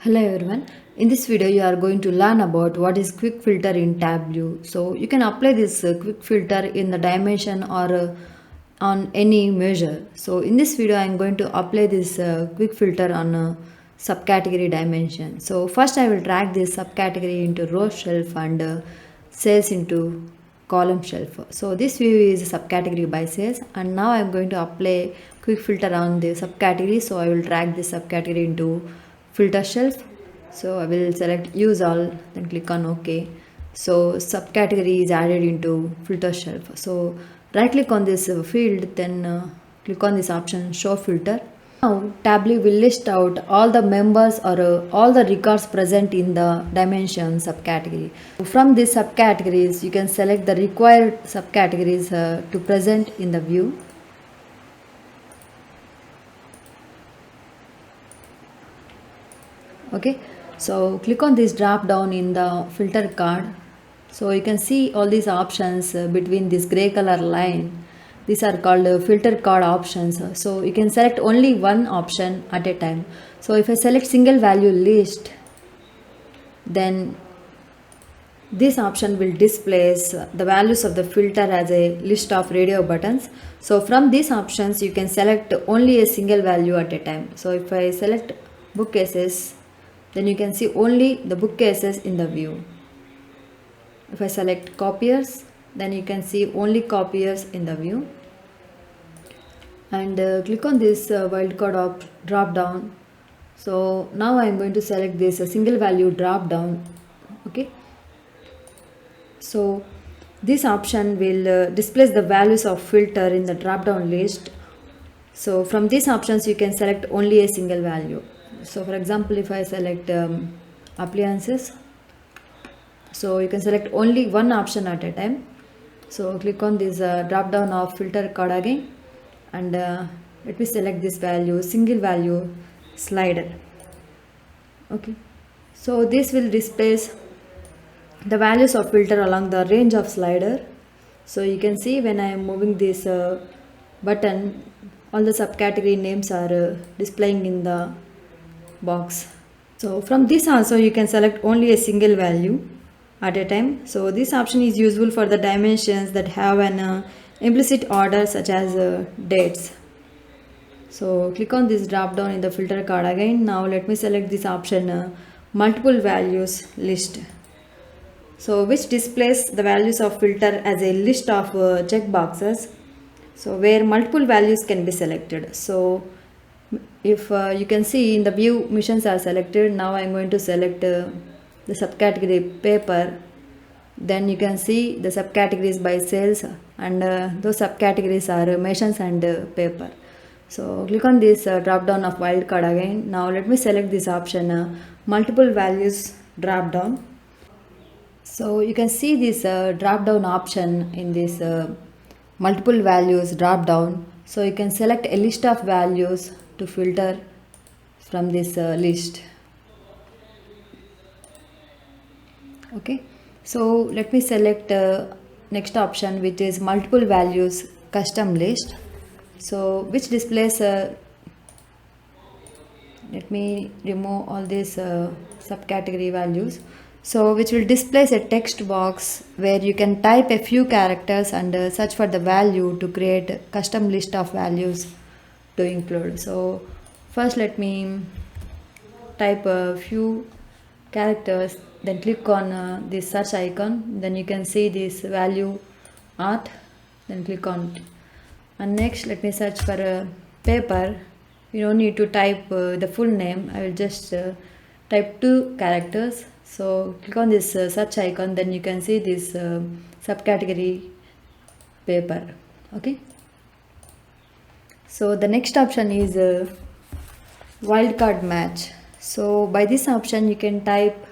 Hello everyone. In this video you are going to learn about what is quick filter in Tableau. So you can apply this quick filter in the dimension or on any measure. So in this video I am going to apply this quick filter on a subcategory dimension. So first I will drag this subcategory into row shelf and cells into column shelf. So this view is subcategory by cells, and now I am going to apply quick filter on the subcategory. So I will drag this subcategory into filter shelf. So I will select use all, then click on OK. So subcategory is added into filter shelf. So right click on this field, then click on this option show filter. Now Tableau will list out all the members or all the records present in the dimension subcategory. From these subcategories you can select the required subcategories to present in the view. Okay, so click on this drop down in the filter card. So you can see all these options between this gray color line. These are called filter card options. So you can select only one option at a time. So if I select single value list, then this option will displace the values of the filter as a list of radio buttons. So from these options you can select only a single value at a time. So if I select bookcases, then you can see only the bookcases in the view. If I select copiers, then you can see only copiers in the view. And click on this wildcard drop down. So now I am going to select this single value drop down. Okay. So this option will displace the values of filter in the drop down list. So from these options you can select only a single value. So for example, if I select appliances, so you can select only one option at a time. So click on this drop down of filter card again, and let me select this value, single value slider. Okay, so this will displace the values of filter along the range of slider. So you can see when I am moving this button, all the subcategory names are displaying in the box. So from this also you can select only a single value at a time. So this option is useful for the dimensions that have an implicit order, such as dates. So click on this drop down in the filter card again. Now let me select this option multiple values list. So which displays the values of filter as a list of check boxes, so where multiple values can be selected. So if you can see in the view missions are selected, now I am going to select the subcategory paper. Then you can see the subcategories by sales, and those subcategories are missions and paper. So click on this drop down of wildcard again. Now let me select this option multiple values drop down. So you can see this drop down option in this multiple values drop down. So you can select a list of values to filter from this list. Okay, so let me select next option, which is multiple values custom list. So which displays let me remove all these subcategory values. So which will displace a text box where you can type a few characters and search for the value to create a custom list of values to include. So first let me type a few characters, then click on this search icon, then you can see this value art, then click on it. And next let me search for a paper. You don't need to type the full name. I will just type 2 characters. So click on this search icon, then you can see this subcategory paper. Okay, so the next option is wildcard match. So by this option you can type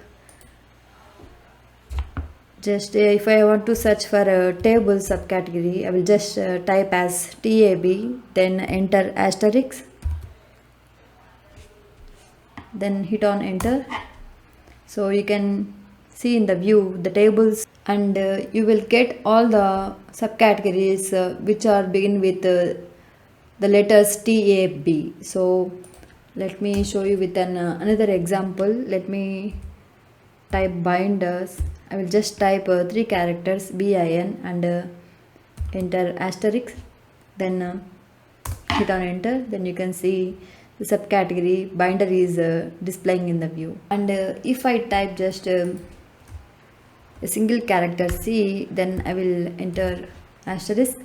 just if I want to search for a table subcategory, I will just type as TAB, then enter asterisk, then hit on enter. So you can see in the view the tables, and you will get all the subcategories which are begin with the letters TAB. So Let me show you with another example. Let me type binders. I will just type 3 characters bin and enter asterisk, then hit on enter. Then you can see the subcategory binder is displaying in the view. And if I type just a single character C, then I will enter asterisk,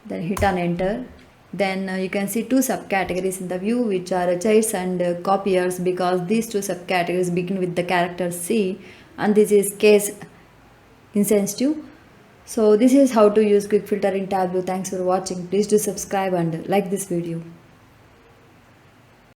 then hit on enter. Then you can see 2 subcategories in the view, which are chairs and copiers, because these 2 subcategories begin with the character C, and this is case insensitive. So this is how to use quick filter in Tableau. Thanks for watching. Please do subscribe and like this video.